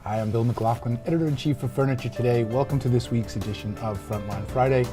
Hi, I'm Bill McLaughlin, Editor-in-Chief of Furniture Today. Welcome to this week's edition of Frontline Friday.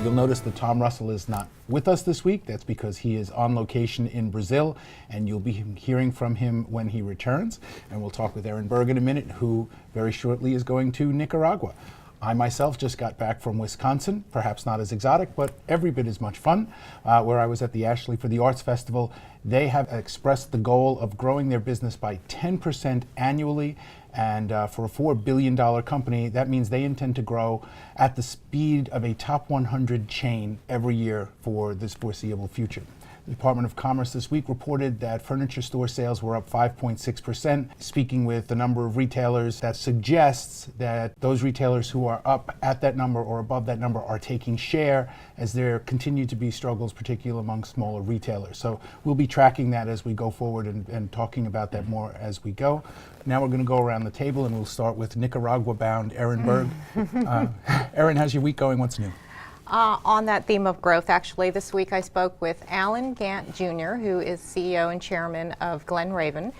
You'll notice that Tom Russell is not with us this week. That's because he is on location in Brazil, and you'll be hearing from him when he returns. And we'll talk with Aaron Berg in a minute, who very shortly is going to Nicaragua. I myself just got back from Wisconsin, perhaps not as exotic, but every bit as much fun, where I was at the Ashley for the Arts Festival. They have expressed the goal of growing their business by 10% annually, and for a $4 billion company, that means they intend to grow at the speed of a top 100 chain every year for this foreseeable future. The Department of Commerce this week reported that furniture store sales were up 5.6%. Speaking with a number of retailers, that suggests that those retailers who are up at that number or above that number are taking share, as there continue to be struggles, particularly among smaller retailers. So we'll be tracking that as we go forward and talking about that more as we go. Now we're going to go around the table, and we'll start with Nicaragua-bound Aaron Berg. Aaron, how's your week going? What's new? On that theme of growth, actually, this week I spoke with Alan Gant Jr., who is CEO and chairman of Glen Raven,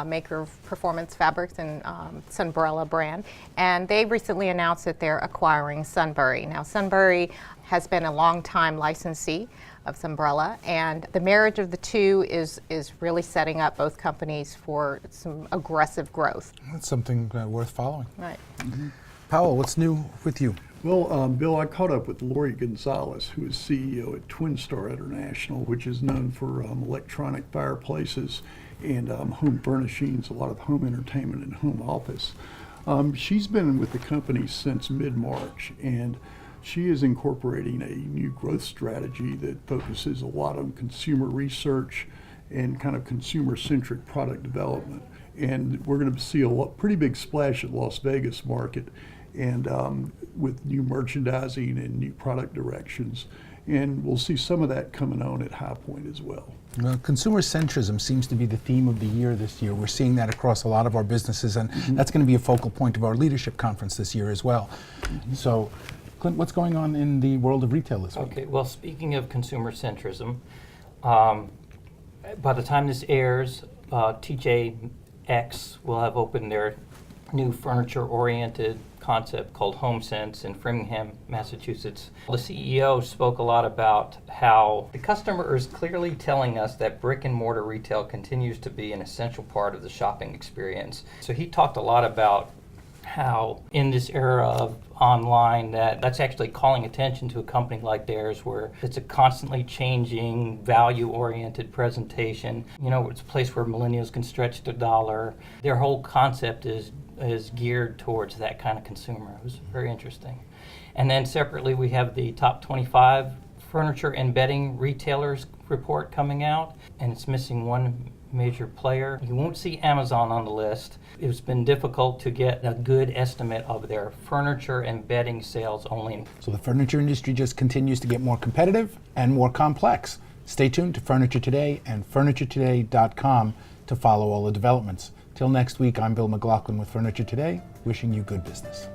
maker of performance fabrics and Sunbrella brand. And they recently announced that they're acquiring Sunbury. Now, Sunbury has been a long-time licensee of Sunbrella, and the marriage of the two is really setting up both companies for some aggressive growth. That's something worth following. Right. Mm-hmm. Powell, what's new with you? Well, Bill, I caught up with Lori Gonzalez, who is CEO at Twin Star International, which is known for electronic fireplaces and home furnishings, a lot of home entertainment and home office. She's been with the company since mid-March, and she is incorporating a new growth strategy that focuses a lot on consumer research and kind of consumer-centric product development. And we're going to see a pretty big splash at Las Vegas market, and with new merchandising and new product directions. And we'll see some of that coming on at High Point as well. Well, consumer centrism seems to be the theme of the year this year. We're seeing that across a lot of our businesses, and that's going to be a focal point of our leadership conference this year as well. So, Clint, what's going on in the world of retail this week? Okay, well, speaking of consumer centrism, by the time this airs, TJX will have opened their new furniture-oriented concept called HomeSense in Framingham, Massachusetts. The CEO spoke a lot about how the customer is clearly telling us that brick and mortar retail continues to be an essential part of the shopping experience. So he talked a lot about how in this era of online that's actually calling attention to a company like theirs, where it's a constantly changing, value-oriented presentation. You know, it's a place where millennials can stretch the dollar. Their whole concept is geared towards that kind of consumer. It was very interesting. And then separately, we have the top 25 furniture and bedding retailers report coming out, and it's missing one major player. You won't see Amazon on the list. It's been difficult to get a good estimate of their furniture and bedding sales only. So the furniture industry just continues to get more competitive and more complex. Stay tuned to Furniture Today and FurnitureToday.com to follow all the developments. Till next week, I'm Bill McLaughlin with Furniture Today, wishing you good business.